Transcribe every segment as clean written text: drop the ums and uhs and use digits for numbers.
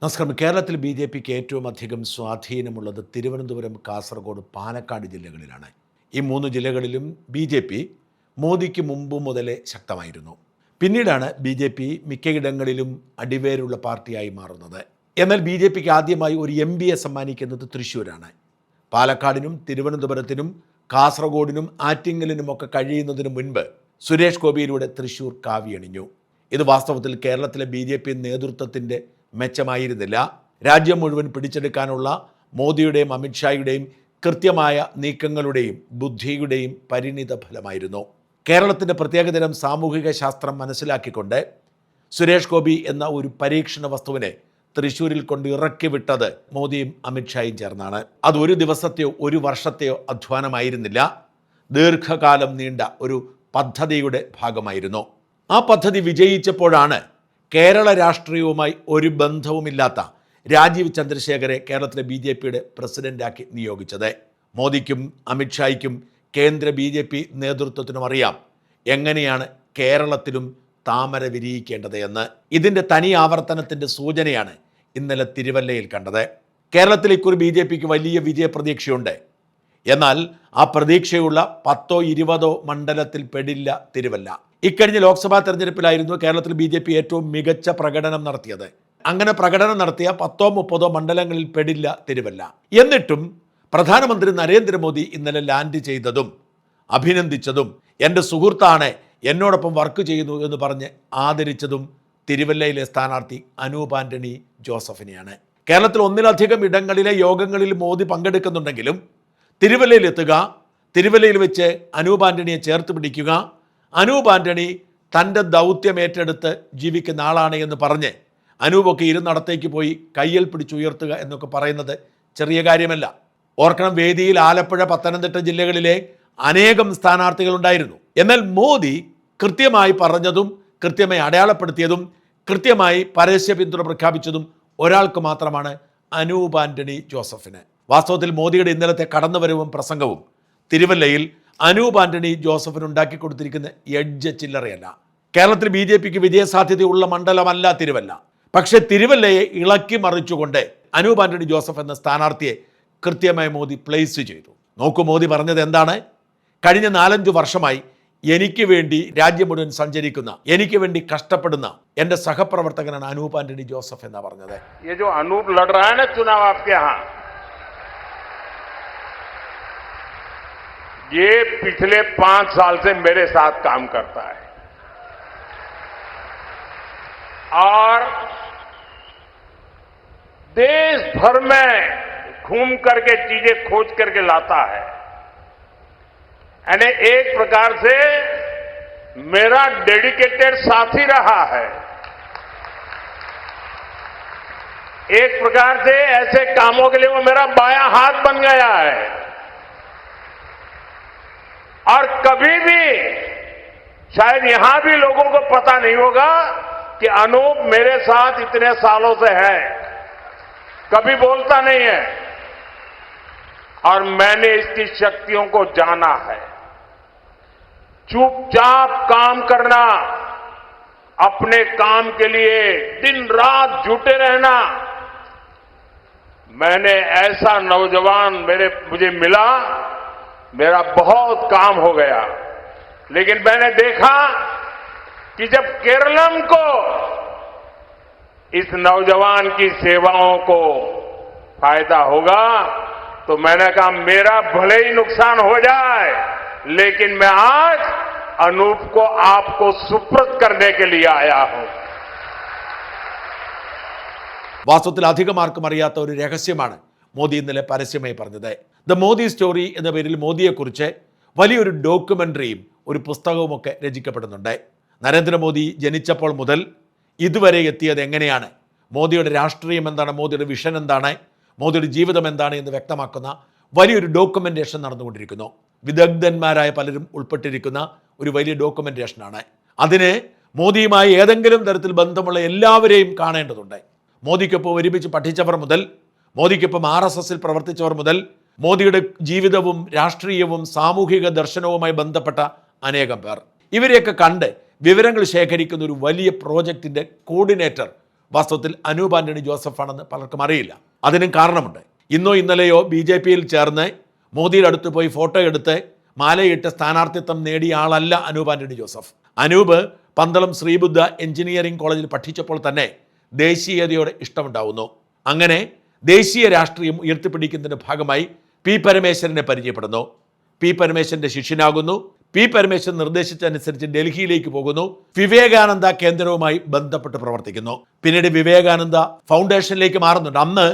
നമസ്കാരം. കേരളത്തിൽ BJPക്ക് ഏറ്റവും അധികം സ്വാധീനമുള്ളത് തിരുവനന്തപുരം, കാസർഗോഡ്, പാലക്കാട് ജില്ലകളിലാണ്. ഈ 3 ജില്ലകളിലും BJP മോദിക്ക് മുമ്പ് മുതലേ ശക്തമായിരുന്നു. പിന്നീടാണ് BJP മിക്കയിടങ്ങളിലും അടിവേരുള്ള പാർട്ടിയായി മാറുന്നത്. എന്നാൽ BJPക്ക് ആദ്യമായി ഒരു MPയെ സമ്മാനിക്കുന്നത് തൃശ്ശൂരാണ്. പാലക്കാടിനും തിരുവനന്തപുരത്തിനും കാസർഗോഡിനും ആറ്റിങ്ങലിനുമൊക്കെ കഴിയുന്നതിന് മുൻപ് സുരേഷ് ഗോപിയിലൂടെ തൃശ്ശൂർ കാവിയണിഞ്ഞു. ഇത് വാസ്തവത്തിൽ കേരളത്തിലെ BJP നേതൃത്വത്തിൻ്റെ മെച്ചമായിരുന്നില്ല. രാജ്യം മുഴുവൻ പിടിച്ചെടുക്കാനുള്ള മോദിയുടെയും അമിത്ഷായുടെയും കൃത്യമായ നീക്കങ്ങളുടെയും ബുദ്ധിയുടെയും പരിണിത ഫലമായിരുന്നു. കേരളത്തിൻ്റെ പ്രത്യേകതരം സാമൂഹിക ശാസ്ത്രം മനസ്സിലാക്കിക്കൊണ്ട് സുരേഷ് ഗോപി എന്ന ഒരു പരീക്ഷണ വസ്തുവിനെ തൃശ്ശൂരിൽ കൊണ്ട് ഇറക്കി വിട്ടത് മോദിയും അമിത്ഷായും ചേർന്നാണ്. അത് ഒരു ദിവസത്തെയോ ഒരു വർഷത്തെയോ അധ്വാനമായിരുന്നില്ല, ദീർഘകാലം നീണ്ട ഒരു പദ്ധതിയുടെ ഭാഗമായിരുന്നു. ആ പദ്ധതി വിജയിച്ചപ്പോഴാണ് കേരള രാഷ്ട്രീയവുമായി ഒരു ബന്ധവുമില്ലാത്ത രാജീവ് ചന്ദ്രശേഖരെ കേരളത്തിലെ BJPയുടെ പ്രസിഡന്റാക്കി നിയോഗിച്ചത്. മോദിക്കും അമിത്ഷായ്ക്കും കേന്ദ്ര BJP നേതൃത്വത്തിനും അറിയാം എങ്ങനെയാണ് കേരളത്തിലും താമര വിരിയിക്കേണ്ടത് എന്ന്. ഇതിൻ്റെ തനി ആവർത്തനത്തിൻ്റെ സൂചനയാണ് ഇന്നലെ തിരുവല്ലയിൽ കണ്ടത്. കേരളത്തിൽ ഇക്കുറി BJPക്ക് വലിയ വിജയപ്രതീക്ഷയുണ്ട്. എന്നാൽ ആ പ്രതീക്ഷയുള്ള 10ഓ 20ഓ മണ്ഡലത്തിൽ പെടില്ല തിരുവല്ല. ഇക്കഴിഞ്ഞ ലോക്സഭാ തെരഞ്ഞെടുപ്പിലായിരുന്നു കേരളത്തിൽ BJP ഏറ്റവും മികച്ച പ്രകടനം നടത്തിയത്. അങ്ങനെ പ്രകടനം നടത്തിയ 10ഓ 30ഓ മണ്ഡലങ്ങളിൽ പെടില്ല തിരുവല്ല. എന്നിട്ടും പ്രധാനമന്ത്രി നരേന്ദ്രമോദി ഇന്നലെ ലാൻഡ് ചെയ്തതും അഭിനന്ദിച്ചതും എൻ്റെ സുഹൃത്താണ്, എന്നോടൊപ്പം വർക്ക് ചെയ്യുന്നു എന്ന് പറഞ്ഞ് ആദരിച്ചതും തിരുവല്ലയിലെ സ്ഥാനാർത്ഥി അനൂപ് ആൻ്റണി ജോസഫിനെയാണ്. കേരളത്തിൽ ഒന്നിലധികം ഇടങ്ങളിലെ യോഗങ്ങളിൽ മോദി പങ്കെടുക്കുന്നുണ്ടെങ്കിലും തിരുവല്ലയിലെത്തുക, തിരുവല്ലയിൽ വെച്ച് അനൂപ് ആൻ്റണിയെ ചേർത്ത് പിടിക്കുക, അനൂപ് ആൻ്റണി തൻ്റെ ദൗത്യം ഏറ്റെടുത്ത് ജീവിക്കുന്ന ആളാണ് എന്ന് പറഞ്ഞ് അനൂപൊക്കെ ഇരുന്നിടത്തേക്ക് പോയി കയ്യിൽ പിടിച്ചുയർത്തുക എന്നൊക്കെ പറയുന്നത് ചെറിയ കാര്യമല്ല. ഓർക്കണം, വേദിയിൽ ആലപ്പുഴ, പത്തനംതിട്ട ജില്ലകളിലെ അനേകം സ്ഥാനാർത്ഥികളുണ്ടായിരുന്നു. എന്നാൽ മോദി കൃത്യമായി പറഞ്ഞതും കൃത്യമായി അടയാളപ്പെടുത്തിയതും കൃത്യമായി പരസ്യ പിന്തുണ പ്രഖ്യാപിച്ചതും ഒരാൾക്ക് മാത്രമാണ്, അനൂപ് ആൻ്റണി ജോസഫിന്. വാസ്തവത്തിൽ മോദിയുടെ ഇന്നലത്തെ കടന്നുവരവും പ്രസംഗവും തിരുവല്ലയിൽ അനൂപ് ആൻ്റണി ജോസഫിന് ഉണ്ടാക്കി കൊടുത്തിരിക്കുന്ന എഡ്ജ് ചില്ലറയല്ല. കേരളത്തിൽ BJPക്ക് വിജയസാധ്യതയുള്ള മണ്ഡലമല്ല തിരുവല്ല. പക്ഷേ തിരുവല്ലയെ ഇളക്കി മറിച്ചുകൊണ്ട് അനൂപ് ആൻ്റണി ജോസഫ് എന്ന സ്ഥാനാർത്ഥിയെ കൃത്യമായി മോദി പ്ലേസ് ചെയ്തു. നോക്കൂ, മോദി പറഞ്ഞത് എന്താണ്? കഴിഞ്ഞ 4-5 വർഷമായി എനിക്ക് വേണ്ടി രാജ്യം മുഴുവൻ സഞ്ചരിക്കുന്ന, എനിക്ക് വേണ്ടി കഷ്ടപ്പെടുന്ന എൻ്റെ സഹപ്രവർത്തകനാണ് അനൂപ് ആൻ്റണി ജോസഫ് എന്നാണ് പറഞ്ഞത്. ये पिछले 5 साल से मेरे साथ काम करता है और देश भर में घूम करके चीजें खोज करके लाता है। यानी एक प्रकार से मेरा डेडिकेटेड साथी रहा है। एक प्रकार से ऐसे कामों के लिए वो मेरा बायां हाथ बन गया है। और कभी भी शायद यहां भी लोगों को पता नहीं होगा कि अनूप मेरे साथ इतने सालों से है, कभी बोलता नहीं है और मैंने इसकी शक्तियों को जाना है। चुपचाप काम करना, अपने काम के लिए दिन रात जुटे रहना। मैंने ऐसा नौजवान मुझे मिला, मेरा बहुत काम हो गया। लेकिन मैंने देखा कि जब केरलम को इस नौजवान की सेवाओं को फायदा होगा तो मैंने कहा मेरा भले ही नुकसान हो जाए, लेकिन मैं आज अनूप को आपको सुपुर्द करने के लिए आया हूं. വാസ്തവത്തിൽ അധികം ആർക്കും അറിയാത്ത ഒരു രഹസ്യമാണ് മോദി ഇന്നലെ പരസ്യമായി പറഞ്ഞത്. ദ മോദി സ്റ്റോറി എന്ന പേരിൽ മോദിയെക്കുറിച്ച് വലിയൊരു ഡോക്യുമെൻ്ററിയും ഒരു പുസ്തകവുമൊക്കെ രചിക്കപ്പെടുന്നുണ്ട്. നരേന്ദ്രമോദി ജനിച്ചപ്പോൾ മുതൽ ഇതുവരെ എത്തിയത് എങ്ങനെയാണ്, മോദിയുടെ രാഷ്ട്രീയം എന്താണ്, മോദിയുടെ വിഷൻ എന്താണ്, മോദിയുടെ ജീവിതം എന്താണ് എന്ന് വ്യക്തമാക്കുന്ന വലിയൊരു ഡോക്യുമെൻറ്റേഷൻ നടന്നുകൊണ്ടിരിക്കുന്നു. വിദഗ്ധന്മാരായ പലരും ഉൾപ്പെട്ടിരിക്കുന്ന ഒരു വലിയ ഡോക്യുമെൻറ്റേഷനാണ്. അതിന് മോദിയുമായി ഏതെങ്കിലും തരത്തിൽ ബന്ധമുള്ള എല്ലാവരെയും കാണേണ്ടതുണ്ട്. മോദിക്കൊപ്പം ഒരുമിച്ച് പഠിച്ചവർ മുതൽ, മോദിക്കൊപ്പം RSSൽ പ്രവർത്തിച്ചവർ മുതൽ, മോദിയുടെ ജീവിതവും രാഷ്ട്രീയവും സാമൂഹിക ദർശനവുമായി ബന്ധപ്പെട്ട അനേകം പേർ, ഇവരെയൊക്കെ കണ്ട് വിവരങ്ങൾ ശേഖരിക്കുന്ന ഒരു വലിയ പ്രോജക്റ്റിൻ്റെ കോർഡിനേറ്റർ വാസ്തവത്തിൽ അനൂപ് ആന്റണി ജോസഫാണെന്ന് പലർക്കും അറിയില്ല. അതിനും കാരണമുണ്ട്. ഇന്നോ ഇന്നലെയോ BJP-യിൽ ചേർന്ന് മോദിയുടെ അടുത്ത് പോയി ഫോട്ടോ എടുത്ത് മാലയിട്ട് സ്ഥാനാർത്ഥിത്വം നേടിയ ആളല്ല അനൂപ് ആന്റണി ജോസഫ്. അനൂപ് പന്തളം ശ്രീബുദ്ധ എഞ്ചിനീയറിംഗ് കോളേജിൽ പഠിച്ചപ്പോൾ തന്നെ ദേശീയതയോടെ ഇഷ്ടമുണ്ടാവുന്നു. അങ്ങനെ ദേശീയ രാഷ്ട്രീയം ഉയർത്തിപ്പിടിക്കുന്നതിൻ്റെ ഭാഗമായി പി പരമേശ്വരനെ പരിചയപ്പെടുന്നു. പി പരമേശ്വരൻ്റെ ശിഷ്യനാകുന്നു. പി പരമേശ്വരൻ നിർദ്ദേശിച്ചനുസരിച്ച് ഡൽഹിയിലേക്ക് പോകുന്നു. വിവേകാനന്ദ കേന്ദ്രവുമായി ബന്ധപ്പെട്ട് പ്രവർത്തിക്കുന്നു. പിന്നീട് വിവേകാനന്ദ ഫൗണ്ടേഷനിലേക്ക് മാറുന്നുണ്ട്. അന്ന്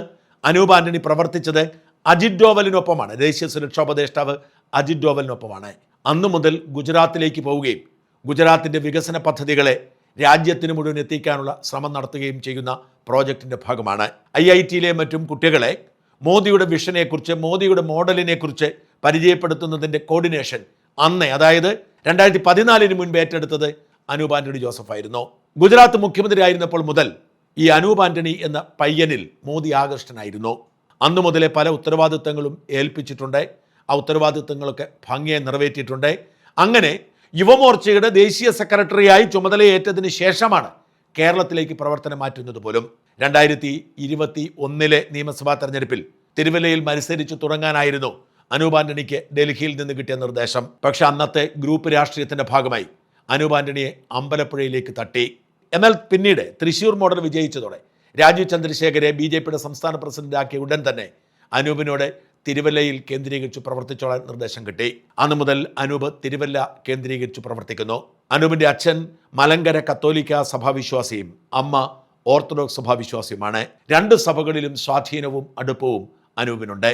അനൂപ് ആന്റണി പ്രവർത്തിച്ചത് അജിത് ഡോവലിനൊപ്പമാണ്. ദേശീയ സുരക്ഷാ ഉപദേഷ്ടാവ് അജിത് ഡോവലിനൊപ്പമാണ്. അന്നു മുതൽ ഗുജറാത്തിലേക്ക് പോവുകയും ഗുജറാത്തിൻ്റെ വികസന പദ്ധതികളെ രാജ്യത്തിന് മുഴുവൻ എത്തിക്കാനുള്ള ശ്രമം നടത്തുകയും ചെയ്യുന്ന പ്രോജക്റ്റിൻ്റെ ഭാഗമാണ്. IIT-യിലെ മറ്റും കുട്ടികളെ മോദിയുടെ വിഷനെക്കുറിച്ച്, മോദിയുടെ മോഡലിനെക്കുറിച്ച് പരിചയപ്പെടുത്തുന്നതിൻ്റെ കോർഡിനേഷൻ അന്ന്, അതായത് 2014 മുൻപ് ഏറ്റെടുത്തത് അനൂപ് ആന്റണി ജോസഫ് ആയിരുന്നു. ഗുജറാത്ത് മുഖ്യമന്ത്രി ആയിരുന്നപ്പോൾ മുതൽ ഈ അനൂപ് ആന്റണി എന്ന പയ്യനിൽ മോദി ആകൃഷ്ടനായിരുന്നു. അന്നു മുതലേ പല ഉത്തരവാദിത്തങ്ങളും ഏൽപ്പിച്ചിട്ടുണ്ട്. ആ ഉത്തരവാദിത്തങ്ങളൊക്കെ ഭംഗിയായി നിറവേറ്റിയിട്ടുണ്ട്. അങ്ങനെ യുവമോർച്ചയുടെ ദേശീയ സെക്രട്ടറിയായി ചുമതലയേറ്റതിന് ശേഷമാണ് കേരളത്തിലേക്ക് പ്രവർത്തനം മാറ്റുന്നത് പോലും. 2021 നിയമസഭാ തെരഞ്ഞെടുപ്പിൽ തിരുവല്ലയിൽ മത്സരിച്ചു തുടങ്ങാനായിരുന്നു അനൂപ് ആന്റണിക്ക് ഡൽഹിയിൽ നിന്ന് കിട്ടിയ നിർദ്ദേശം. പക്ഷെ അന്നത്തെ ഗ്രൂപ്പ് രാഷ്ട്രീയത്തിൻ്റെ ഭാഗമായി അനൂപ് ആന്റണിയെ അമ്പലപ്പുഴയിലേക്ക് തട്ടി. എന്നാൽ പിന്നീട് തൃശ്ശൂർ മോഡൽ വിജയിച്ചതോടെ രാജീവ് ചന്ദ്രശേഖരെ BJP-യുടെ സംസ്ഥാന പ്രസിഡന്റാക്കിയ ഉടൻ തന്നെ അനൂപിനോട് തിരുവല്ലയിൽ കേന്ദ്രീകരിച്ച് പ്രവർത്തിച്ചോളാൻ നിർദ്ദേശം കിട്ടി. അന്നു മുതൽ അനൂപ് തിരുവല്ല കേന്ദ്രീകരിച്ച് പ്രവർത്തിക്കുന്നു. അനൂപിൻ്റെ അച്ഛൻ മലങ്കര കത്തോലിക്ക സഭാവിശ്വാസിയും അമ്മ ഓർത്തഡോക്സ് സഭാവിശ്വാസിയുമാണ്. രണ്ട് സഭകളിലും സ്വാധീനവും അടുപ്പവും അനൂപിനുണ്ട്.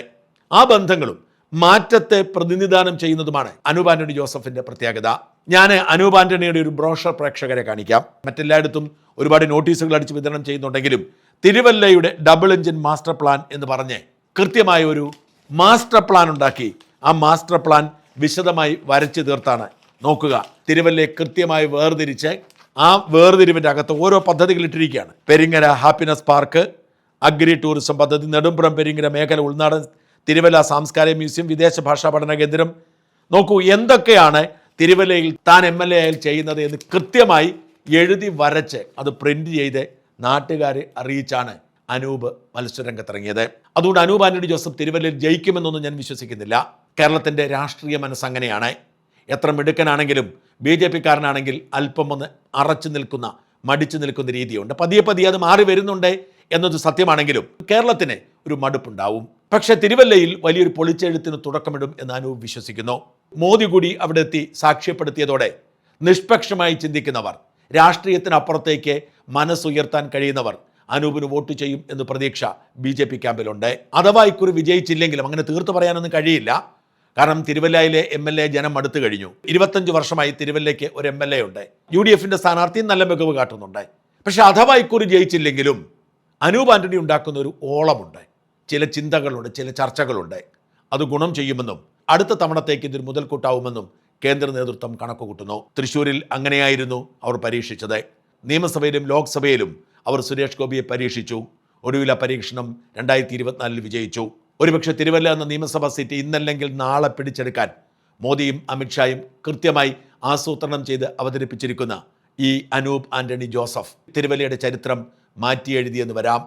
ആ ബന്ധങ്ങളും മാറ്റത്തെ പ്രതിനിധാനം ചെയ്യുന്നതുമാണ് അനൂപ് ആന്റണി ജോസഫിൻ്റെ പ്രത്യേകത. ഞാൻ അനൂപ് ആന്റണിയുടെ ഒരു ബ്രോഷർ പ്രേക്ഷകരെ കാണിക്കാം. മറ്റെല്ലായിടത്തും ഒരുപാട് നോട്ടീസുകൾ അടിച്ച് വിതരണം ചെയ്യുന്നുണ്ടെങ്കിലും തിരുവല്ലയുടെ ഡബിൾ എഞ്ചിൻ മാസ്റ്റർ പ്ലാൻ എന്ന് പറഞ്ഞ് കൃത്യമായ ഒരു മാസ്റ്റർ പ്ലാൻ ഉണ്ടാക്കി ആ മാസ്റ്റർ പ്ലാൻ വിശദമായി വരച്ചു തീർത്താണ്. നോക്കുക, തിരുവല്ലയെ കൃത്യമായി വേർതിരിച്ച് ആ വേർതിരിവിൻ്റെ അകത്ത് ഓരോ പദ്ധതികൾ ഇട്ടിരിക്കുകയാണ്. Peringara happiness park, agri tourism പദ്ധതി, നെടുമ്പുറം പെരിങ്ങര മേഖല ഉൾനാടൻ തിരുവല്ല സാംസ്കാരിക മ്യൂസിയം, വിദേശ ഭാഷാ പഠന കേന്ദ്രം. നോക്കൂ എന്തൊക്കെയാണ് തിരുവല്ലയിൽ താൻ MLA ആയി ചെയ്യുന്നത് എന്ന് കൃത്യമായി എഴുതി വരച്ച് അത് പ്രിന്റ് ചെയ്ത് നാട്ടുകാരെ അറിയിച്ചാണ് അനൂപ് മത്സരരംഗത്തിറങ്ങിയത്. അതുകൊണ്ട് അനൂപ് ആന്റണി ജോസഫ് തിരുവല്ലയിൽ ജയിക്കുമെന്നൊന്നും ഞാൻ വിശ്വസിക്കുന്നില്ല. കേരളത്തിൻ്റെ രാഷ്ട്രീയ മനസ്സങ്ങനെയാണ്. എത്ര മിടുക്കനാണെങ്കിലും BJP-കാരനാണെങ്കിൽ അല്പം ഒന്ന് അറച്ചു നിൽക്കുന്ന, മടിച്ചു നിൽക്കുന്ന രീതിയുണ്ട്. പതിയെ പതിയെ അത് മാറി വരുന്നുണ്ട് എന്നത് സത്യമാണെങ്കിലും കേരളത്തിന് ഒരു മടുപ്പുണ്ടാവും. പക്ഷെ തിരുവല്ലയിൽ വലിയൊരു പൊളിച്ചെഴുത്തിന് തുടക്കമിടും എന്ന് അനൂപ് വിശ്വസിക്കുന്നു. മോദി കൂടി അവിടെ എത്തി സാക്ഷ്യപ്പെടുത്തിയതോടെ നിഷ്പക്ഷമായി ചിന്തിക്കുന്നവർ, രാഷ്ട്രീയത്തിനപ്പുറത്തേക്ക് മനസ്സുയർത്താൻ കഴിയുന്നവർ അനൂപിന് വോട്ട് ചെയ്യും എന്ന് പ്രതീക്ഷ BJP ക്യാമ്പിലുണ്ട്. അഥവാ ഇക്കുറി വിജയിച്ചില്ലെങ്കിലും അങ്ങനെ തീർത്ത് പറയാനൊന്നും കഴിയില്ല. കാരണം തിരുവല്ലയിലെ MLA ജനം മടുത്തു കഴിഞ്ഞു. 25 വർഷമായി തിരുവല്ലയ്ക്ക് ഒരു MLA ഉണ്ട്. UDF-ന്റെ സ്ഥാനാർത്ഥി നല്ല മികവ് കാട്ടുന്നുണ്ട്. പക്ഷെ അഥവാ ഇക്കുറി ജയിച്ചില്ലെങ്കിലും അനൂപ് ആന്റണി ഉണ്ടാക്കുന്ന ഒരു ഓളമുണ്ട്, ചില ചിന്തകളുണ്ട്, ചില ചർച്ചകളുണ്ട്. അത് ഗുണം ചെയ്യുമെന്നും അടുത്ത തവണത്തേക്ക് ഇതൊരു മുതൽക്കൂട്ടാവുമെന്നും കേന്ദ്ര നേതൃത്വം കണക്കുകൂട്ടുന്നു. തൃശ്ശൂരിൽ അങ്ങനെയായിരുന്നു അവർ പരീക്ഷിച്ചത്. നിയമസഭയിലും ലോക്സഭയിലും അവർ സുരേഷ് ഗോപിയെ പരീക്ഷിച്ചു. ഒടുവിൽ ആ പരീക്ഷണം 2024 വിജയിച്ചു. ഒരുപക്ഷെ തിരുവല്ല എന്ന നിയമസഭാ സീറ്റ് ഇന്നല്ലെങ്കിൽ നാളെ പിടിച്ചെടുക്കാൻ മോദിയും അമിത്ഷായും കൃത്യമായി ആസൂത്രണം ചെയ്ത് അവതരിപ്പിച്ചിരിക്കുന്ന ഈ അനൂപ് ആന്റണി ജോസഫ് തിരുവല്ലയുടെ ചരിത്രം മാറ്റി എഴുതിയെന്ന് വരാം.